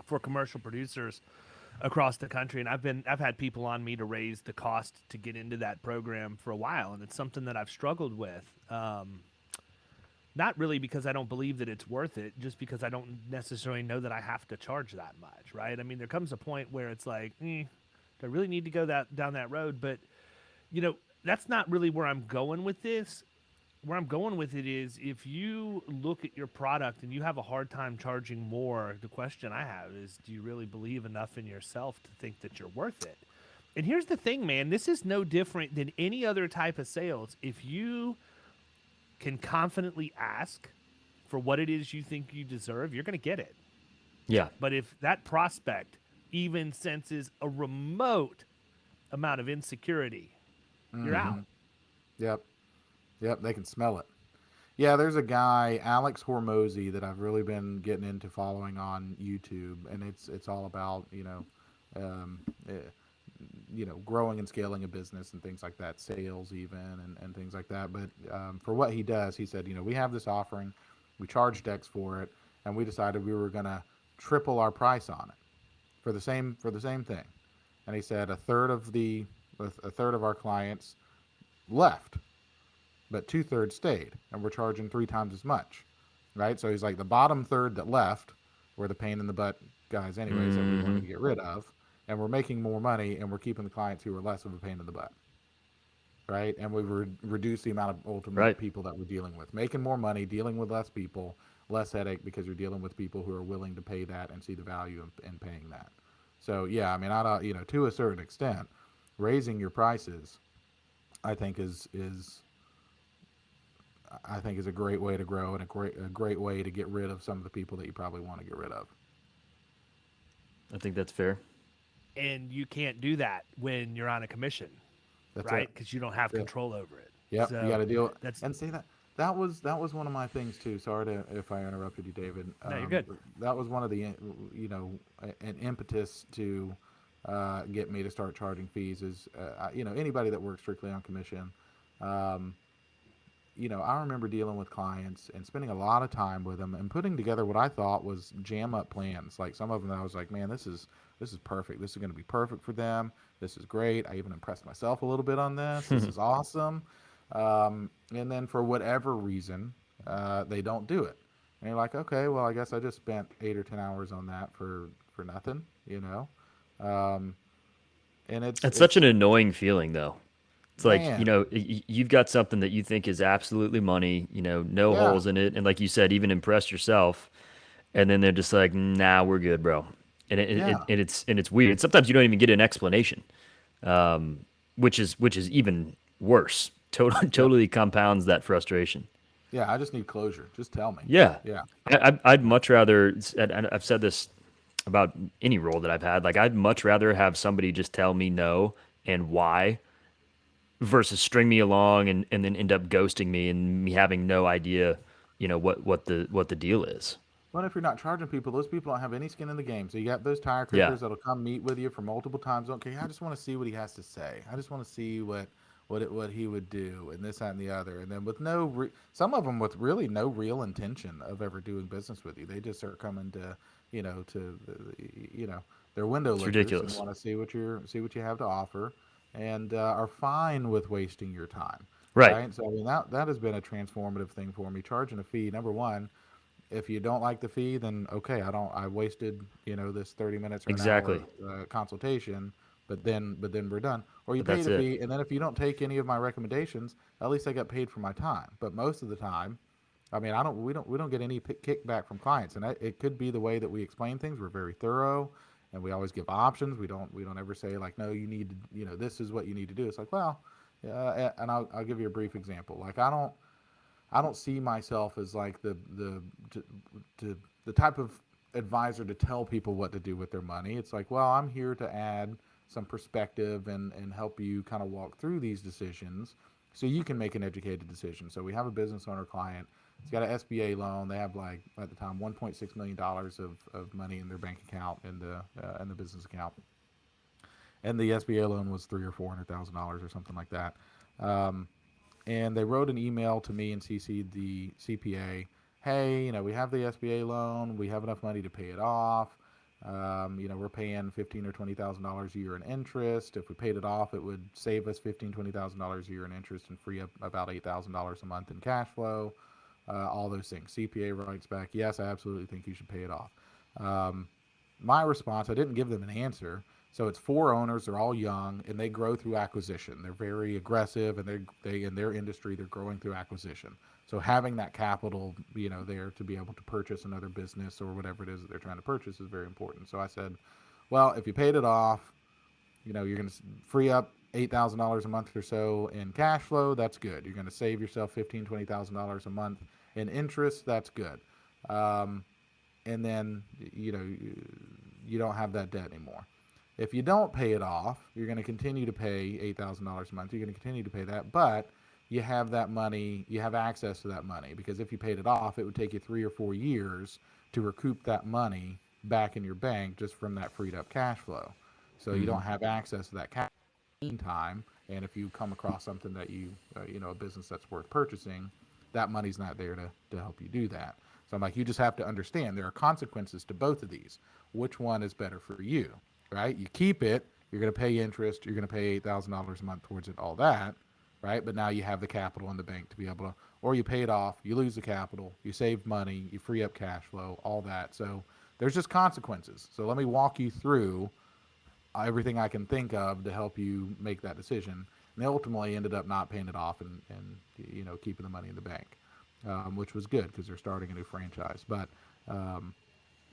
C: for commercial producers across the country, and I've had people on me to raise the cost to get into that program for a while, and it's something that I've struggled with. Not really because I don't believe that it's worth it, just because I don't necessarily know that I have to charge that much, right? I mean, there comes a point where it's like, do I really need to go down that road? But that's not really where I'm going with this. Where I'm going with it is, if you look at your product and you have a hard time charging more, the question I have is, do you really believe enough in yourself to think that you're worth it? And here's the thing, man, this is no different than any other type of sales. If you can confidently ask for what it is you think you deserve, you're going to get it.
E: Yeah.
C: But if that prospect even senses a remote amount of insecurity, you're out.
D: Yep, they can smell it. Yeah, there's a guy, Alex Hormozy, that I've really been getting into following on YouTube, and it's all about growing and scaling a business and things like that, sales even and things like that. But for what he does, he said, we have this offering, we charged X for it, and we decided we were going to triple our price on it for the same thing. And he said a third of our clients left, but 2/3 stayed, and we're charging 3 times as much, right? So he's like, the bottom third that left were the pain in the butt guys anyways that we wanted to get rid of, and we're making more money, and we're keeping the clients who are less of a pain in the butt, right? And we've reduced the amount of ultimate people that we're dealing with, making more money, dealing with less people, less headache, because you're dealing with people who are willing to pay that and see the value in paying that. So yeah, I mean, to a certain extent, raising your prices, I think is I think is a great way to grow and a great way to get rid of some of the people that you probably want to get rid of.
E: I think that's fair.
C: And you can't do that when you're on a commission,
D: That's
C: right?
D: it.
C: Because you don't have
D: That's it.
C: control over it.
D: Yep,
C: So
D: you got to deal.
C: that's
D: And see that was one of my things too. Sorry if I interrupted you, David.
C: No, you're good.
D: That was one of the an impetus to get me to start charging fees is anybody that works strictly on commission. I remember dealing with clients and spending a lot of time with them and putting together what I thought was jam up plans. Like some of them, I was like, man, this is perfect. This is going to be perfect for them. This is great. I even impressed myself a little bit on this. This is awesome. And then for whatever reason, they don't do it. And you're like, okay, well, I guess I just spent 8 or 10 hours on that for nothing, and
E: It's such an annoying feeling, though. It's like,
D: man,
E: you've got something that you think is absolutely money, no
D: yeah,
E: holes in it. And like you said, even impress yourself. And then they're just like, nah, we're good, bro. And
D: yeah.
E: it's weird. Sometimes you don't even get an explanation, which is even worse. Totally compounds that frustration.
D: Yeah, I just need closure. Just tell me.
E: Yeah.
D: Yeah.
E: I'd much rather, and I've said this about any role that I've had, like I'd much rather have somebody just tell me no and why versus string me along and then end up ghosting me and me having no idea, what the deal is.
D: Well, if you're not charging people, those people don't have any skin in the game. So you got those tire
E: Yeah.
D: kickers that'll come meet with you for multiple times. Okay, I just want to see what he has to say. I just want to see what he would do, and this, that, and the other. And then with some of them with really no real intention of ever doing business with you. They just are coming to, their window
E: It's
D: lickers and
E: ridiculous.
D: want to see what you have to offer, and are fine with wasting your time.
E: Right.
D: Right. So I mean that has been a transformative thing for me. Charging a fee, number one. If you don't like the fee, then okay, I wasted, this 30 minutes or an
E: Exactly.
D: hour consultation, but then we're done. Or you
E: But
D: pay
E: that's
D: the
E: it.
D: fee, and then if you don't take any of my recommendations, at least I got paid for my time. But most of the time, I mean, we don't get any kickback from clients, and it could be the way that we explain things. We're very thorough, and we always give options. We don't ever say like, no, you need to, this is what you need to do. It's like, well, and I'll give you a brief example. Like I don't see myself as like the type of advisor to tell people what to do with their money. It's like, well, I'm here to add some perspective and help you kind of walk through these decisions so you can make an educated decision. So we have a business owner client. He's got an SBA loan. They have like at the time $1.6 million of money in their bank account in the business account, and the SBA loan was $300,000 or $400,000 or something like that. And they wrote an email to me and CC'd the CPA. Hey, we have the SBA loan. We have enough money to pay it off. We're paying $15,000 or $20,000 a year in interest. If we paid it off, it would save us $15,000, $20,000 a year in interest and free up about $8,000 a month in cash flow. All those things. CPA writes back, yes, I absolutely think you should pay it off. My response, I didn't give them an answer. So it's 4 owners. They're all young, and they grow through acquisition. They're very aggressive, and they in their industry, they're growing through acquisition. So having that capital, there to be able to purchase another business or whatever it is that they're trying to purchase is very important. So I said, well, if you paid it off, you're going to free up $8,000 a month or so in cash flow. That's good. You're going to save yourself $15,000, $20,000 a month in interest. That's good. And then, you don't have that debt anymore. If you don't pay it off, you're going to continue to pay $8,000 a month. You're going to continue to pay that, but you have that money, you have access to that money, because if you paid it off, it would take you 3 or 4 years to recoup that money back in your bank just from that freed up cash flow. So you don't have access to that cash in the meantime, and if you come across something that a business that's worth purchasing, that money's not there to help you do that. So I'm like, you just have to understand there are consequences to both of these. Which one is better for you? Right? You keep it, you're going to pay interest, you're going to pay $8,000 a month towards it, all that, right? But now you have the capital in the bank to be able to, or you pay it off, you lose the capital, you save money, you free up cash flow, all that. So there's just consequences. So let me walk you through everything I can think of to help you make that decision. And they ultimately ended up not paying it off and keeping the money in the bank, which was good because they're starting a new franchise. But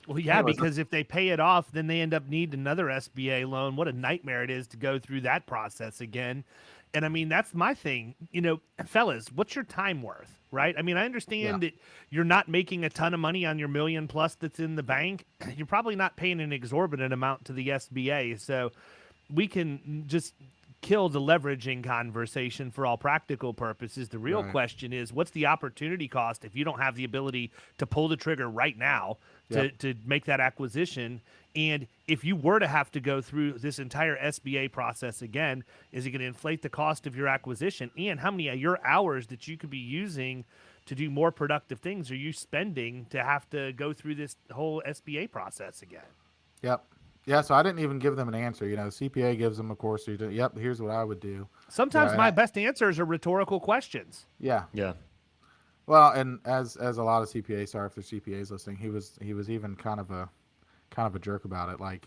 C: Well, yeah, because if they pay it off, then they end up needing another SBA loan. What a nightmare it is to go through that process again. And I mean, that's my thing, fellas, what's your time worth, right? I mean, I understand that you're not making a ton of money on your million plus that's in the bank. You're probably not paying an exorbitant amount to the SBA. So we can just kill the leveraging conversation for all practical purposes. The real question is, what's the opportunity cost if you don't have the ability to pull the trigger right now to make that acquisition? And if you were to have to go through this entire SBA process again, is it going to inflate the cost of your acquisition? And how many of your hours that you could be using to do more productive things are you spending to have to go through this whole SBA process again?
D: Yep. Yeah, so I didn't even give them an answer. CPA gives them a course. So yep, here's what I would do.
C: Sometimes my best answers are rhetorical questions.
D: Yeah.
E: Yeah.
D: Well, and as a lot of CPAs, sorry if there's CPAs listening, he was even kind of a jerk about it. Like,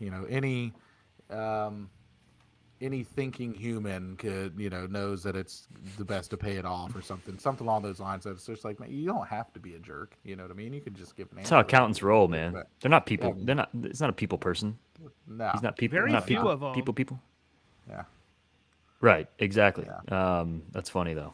D: any thinking human could, knows that it's the best to pay it off or something along those lines. It's just like, man, you don't have to be a jerk. You know what I mean? You could just give an answer.
E: That's how accountants roll, man.
D: But,
E: they're not people. They're not. It's not a people person.
D: No.
E: He's not people.
C: Very
E: not
C: few
E: people.
C: of 'em.
E: People.
D: Yeah.
E: Right. Exactly.
D: Yeah.
E: That's funny though.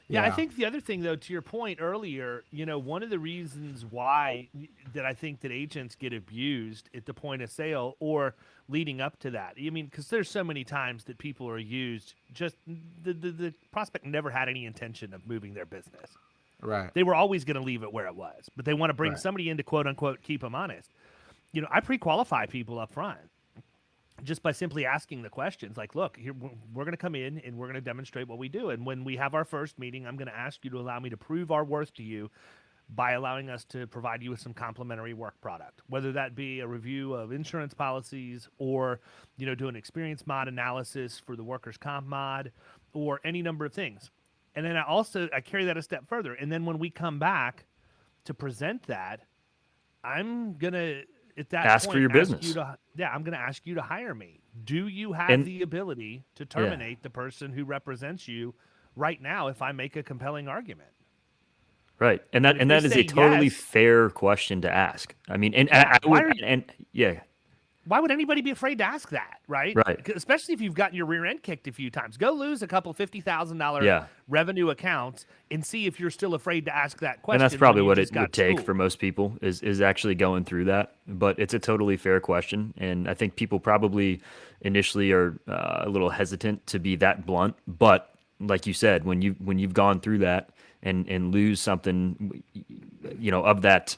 C: Yeah, I think the other thing, though, to your point earlier, one of the reasons why that I think that agents get abused at the point of sale or leading up to that, I mean, because there's so many times that people are used, just the prospect never had any intention of moving their business.
D: Right.
C: They were always going to leave it where it was, but they want to bring somebody in to, quote unquote, keep them honest. I pre-qualify people up front just by simply asking the questions. Like, look, here we're going to come in and we're going to demonstrate what we do. And when we have our first meeting, I'm going to ask you to allow me to prove our worth to you by allowing us to provide you with some complimentary work product, whether that be a review of insurance policies or, do an experience mod analysis for the workers' comp mod or any number of things. And then I carry that a step further. And then when we come back to present that, I'm going to, at that
E: ask
C: point,
E: for your business.
C: I'm going to ask you to hire me. Do you have the ability to terminate the person who represents you right now if I make a compelling argument?
E: Right, and that is a totally fair question to ask. I mean,
C: why would anybody be afraid to ask that, right?
E: Right.
C: Especially if you've gotten your rear end kicked a few times. Go lose a couple $50,000 revenue accounts and see if you're still afraid to ask that question.
E: And that's probably what it would take for most people is actually going through that. But it's a totally fair question, and I think people probably initially are a little hesitant to be that blunt. But like you said, when you've gone through that and lose something, of that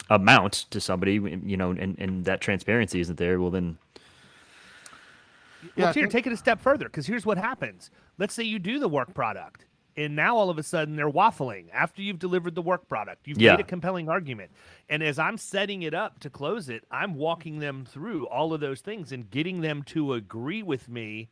E: amount to somebody, and that transparency isn't there, well then.
C: Well, here, take it a step further, because here's what happens. Let's say you do the work product, and now all of a sudden they're waffling after you've delivered the work product. You've made a compelling argument. And as I'm setting it up to close it, I'm walking them through all of those things and getting them to agree with me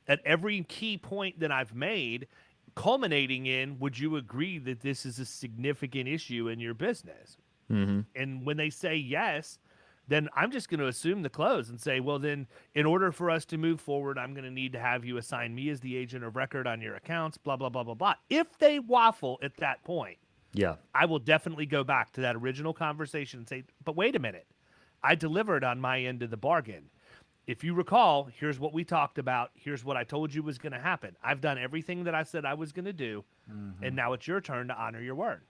C: at every key point that I've made, culminating in, would you agree that this is a significant issue in your business?
E: Mm-hmm.
C: And when they say yes, then I'm just going to assume the close and say, well, then in order for us to move forward, I'm going to need to have you assign me as the agent of record on your accounts, blah, blah, blah, blah, blah. If they waffle at that point, I will definitely go back to that original conversation and say, but wait a minute, I delivered on my end of the bargain. If you recall, here's what we talked about. Here's what I told you was going to happen. I've done everything that I said I was going to do, and now it's your turn to honor your word.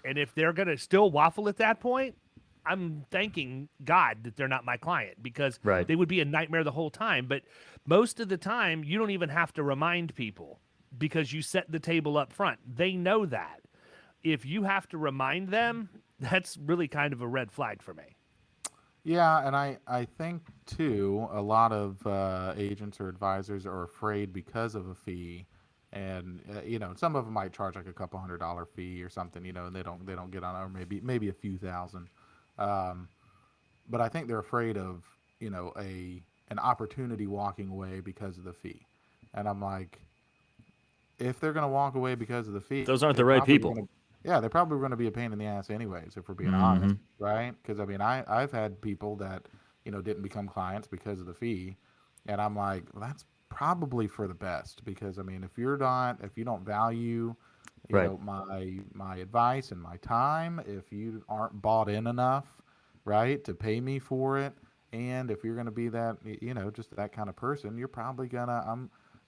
C: And if they're going to still waffle at that point, I'm thanking God that they're not my client, because they would be a nightmare the whole time. But most of the time, you don't even have to remind people because you set the table up front. They know that. If you have to remind them, that's really kind of a red flag for me.
D: Yeah, and I think, too, a lot of agents or advisors are afraid because of a fee. And some of them might charge like a couple $100 fee or something, and they don't get on, or maybe a few thousand. But I think they're afraid of an opportunity walking away because of the fee. And I'm like, if they're going to walk away because of the fee,
E: those aren't the right people.
D: They're probably going to be a pain in the ass anyways, if we're being honest, right? Because I mean, I've had people that didn't become clients because of the fee, and I'm like, well, that's probably for the best, because I mean, if you don't value my advice and my time, if you aren't bought in enough, right, to pay me for it, And if you're going to be that, just that kind of person, you're probably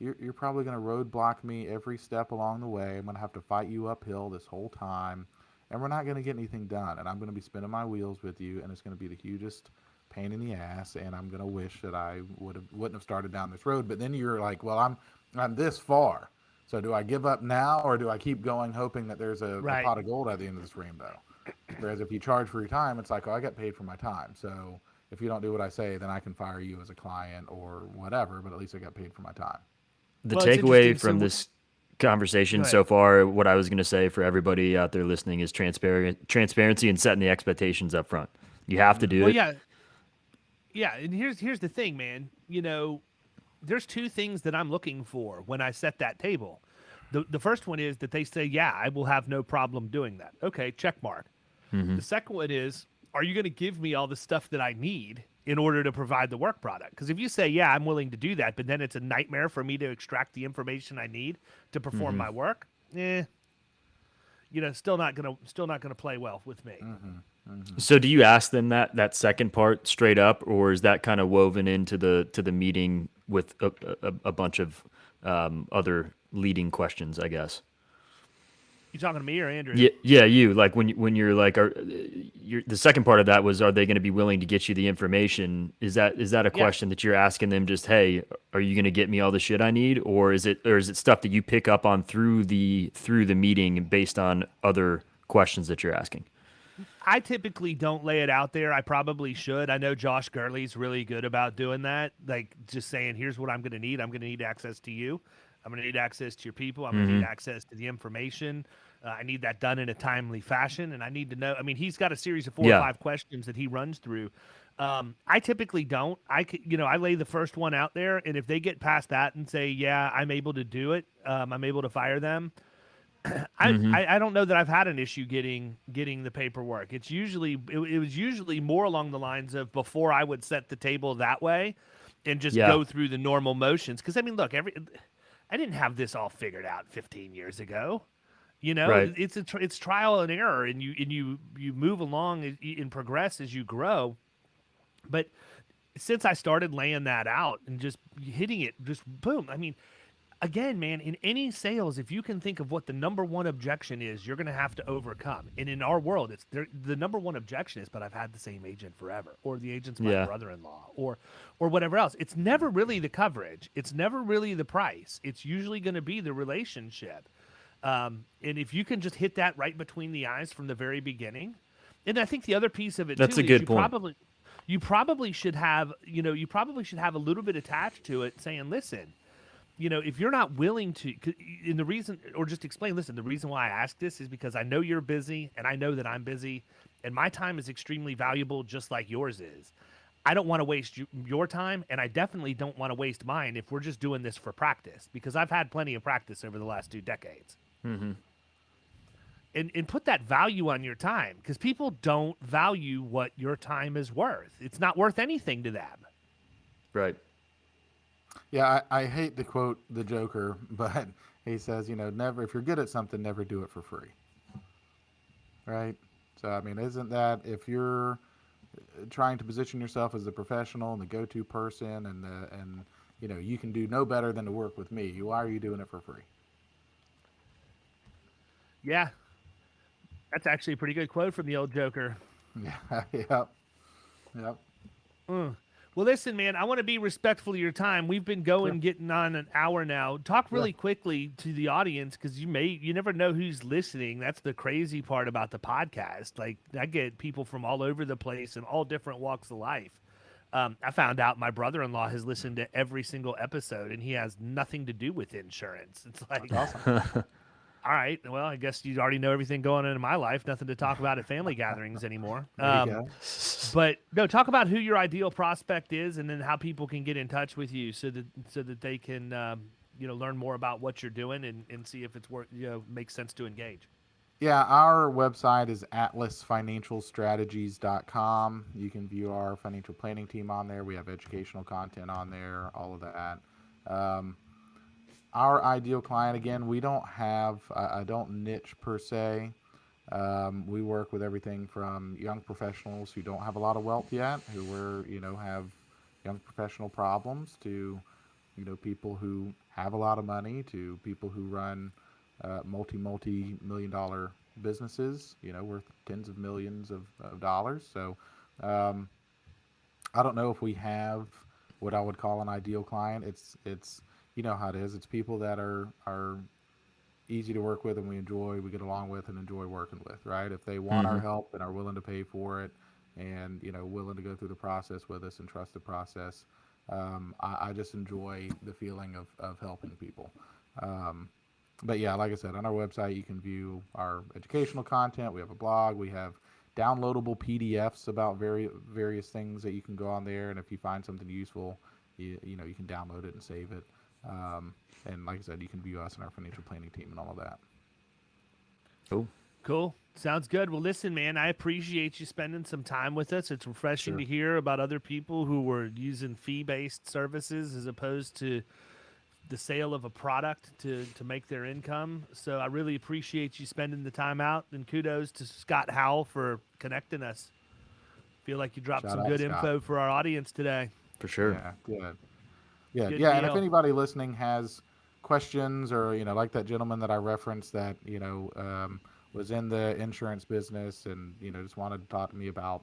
D: you're probably going to roadblock me every step along the way. I'm going to have to fight you uphill this whole time, and we're not going to get anything done. And I'm going to be spinning my wheels with you, and it's going to be the hugest pain in the ass. And I'm going to wish that I wouldn't have started down this road. But then you're like, well, I'm this far. So do I give up now, or do I keep going, hoping that there's a pot of gold at the end of this rainbow? Whereas if you charge for your time, it's like, oh, I got paid for my time. So if you don't do what I say, then I can fire you as a client or whatever, but at least I got paid for my time.
E: The takeaway from this conversation so far, what I was going to say for everybody out there listening, is transparency and setting the expectations up front. You have to do it.
C: Yeah. And here's the thing, man. There's two things that I'm looking for when I set that table. The first one is that they say, yeah, I will have no problem doing that. Okay, check mark.
E: Mm-hmm.
C: The second one is, are you going to give me all the stuff that I need in order to provide the work product? Because if you say, yeah, I'm willing to do that, but then it's a nightmare for me to extract the information I need to perform my work, still not gonna play well with me.
E: So do you ask them that second part straight up, or is that kind of woven into the meeting with a bunch of other leading questions, I guess?
C: You talking to me or Andrew?
E: Yeah, you. Like when you're like, the second part of that was, are they going to be willing to get you the information? Is that a question that you're asking them? Just, hey, are you going to get me all the shit I need, or is it stuff that you pick up on through the meeting based on other questions that you're asking?
C: I typically don't lay it out there. I probably should. I know Josh Gurley's really good about doing that. Like, just saying, here's what I'm going to need. I'm going to need access to you. I'm going to need access to your people. I'm going to need access to the information. I need that done in a timely fashion. And I need to know, he's got a series of 4 or 5 questions that he runs through. I typically don't. I lay the first one out there. And if they get past that and say, yeah, I'm able to do it, I'm able to fire them, I don't know that I've had an issue getting the paperwork. It was usually more along the lines of, before I would set the table that way and just go through the normal motions. Because look, I didn't have this all figured out 15 years ago.
E: Right.
C: It's trial and error, and you move along and progress as you grow. But since I started laying that out and just hitting it, just boom. Again, man, in any sales, if you can think of what the number one objection is, you're going to have to overcome. And in our world, the number one objection is, but I've had the same agent forever, or the agent's my brother-in-law, or whatever else. It's never really the coverage. It's never really the price. It's usually going to be the relationship. And if you can just hit that right between the eyes from the very beginning, and I think the other piece of it
E: that's
C: too
E: a good
C: is
E: point.
C: you probably should have a little bit attached to it, saying, listen, if you're not willing to, in the reason, or just explain, listen, the reason why I ask this is because I know you're busy and I know that I'm busy, and my time is extremely valuable, just like yours is. I don't want to waste your time, and I definitely don't want to waste mine if we're just doing this for practice, because I've had plenty of practice over the last 2 decades.
E: Mm-hmm.
C: And put that value on your time, because people don't value what your time is worth. It's not worth anything to them.
E: Right.
D: Yeah, I hate to quote the Joker, but he says, never, if you're good at something, never do it for free. Right? So, isn't that, if you're trying to position yourself as the professional and the go-to person, and you can do no better than to work with me, why are you doing it for free?
C: Yeah. That's actually a pretty good quote from the old Joker.
D: Yeah. Yep.
C: Well, listen, man, I want to be respectful of your time. We've been getting on an hour now. Talk really quickly to the audience, because you never know who's listening. That's the crazy part about the podcast. Like, I get people from all over the place and all different walks of life. I found out my brother-in-law has listened to every single episode, and he has nothing to do with insurance. It's like, awesome. All right, well, I guess you already know everything going on in my life. Nothing to talk about at family gatherings anymore.
D: There you go.
C: But no, talk about who your ideal prospect is, and then how people can get in touch with you so that they can learn more about what you're doing and see if it's makes sense to engage.
D: Yeah, our website is atlasfinancialstrategies.com. You can view our financial planning team on there. We have educational content on there, all of that. Our ideal client, again, we don't have, I don't niche per se. We work with everything from young professionals who don't have a lot of wealth yet, who have young professional problems, to people who have a lot of money, to people who run multi-million dollar businesses, worth tens of millions of dollars. So I don't know if we have what I would call an ideal client. It's how it is. It's people that are easy to work with and we get along with and enjoy working with, right? If they want our help and are willing to pay for it and, willing to go through the process with us and trust the process, I just enjoy the feeling of helping people. But yeah, like I said, on our website, you can view our educational content. We have a blog. We have downloadable PDFs about various things that you can go on there. And if you find something useful, you can download it and save it. And like I said, you can view us and our financial planning team and all of that.
C: Cool. Sounds good. Well, listen, man, I appreciate you spending some time with us. It's refreshing to hear about other people who were using fee-based services as opposed to the sale of a product to make their income. So I really appreciate you spending the time out, and kudos to Scott Howell for connecting us. Feel like you dropped some good info for our audience today.
E: For sure.
D: Yeah, good. Yeah,
C: Good
D: yeah. And
C: deal.
D: if anybody listening has questions, or like that gentleman that I referenced that was in the insurance business and just wanted to talk to me about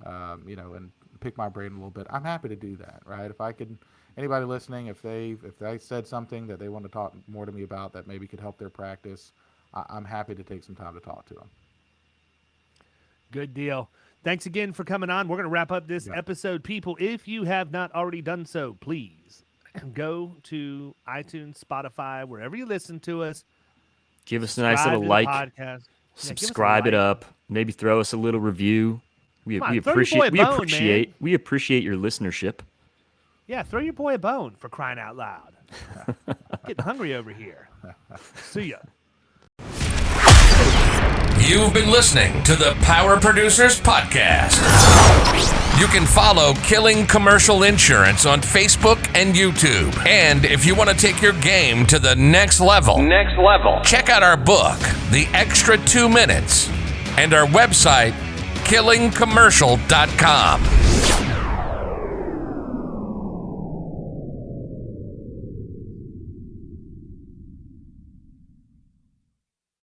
D: and pick my brain a little bit, I'm happy to do that, right? If I could, anybody listening, if they said something that they want to talk more to me about that maybe could help their practice, I'm happy to take some time to talk to them.
C: Good deal. Thanks again for coming on. We're going to wrap up this episode. People, if you have not already done so, please go to iTunes, Spotify, wherever you listen to us.
E: Give us a nice little like,
C: podcast.
E: subscribe it up, maybe throw us a little review. We
C: Come on,
E: appreciate
C: throw your boy a bone, man.
E: we appreciate your listenership.
C: Yeah, throw your boy a bone, for crying out loud. Getting hungry over here. See ya.
A: You've been listening to the Power Producers Podcast. You can follow Killing Commercial Insurance on Facebook and YouTube. And if you want to take your game to the next level, check out our book, The Extra 2 Minutes, and our website, killingcommercial.com.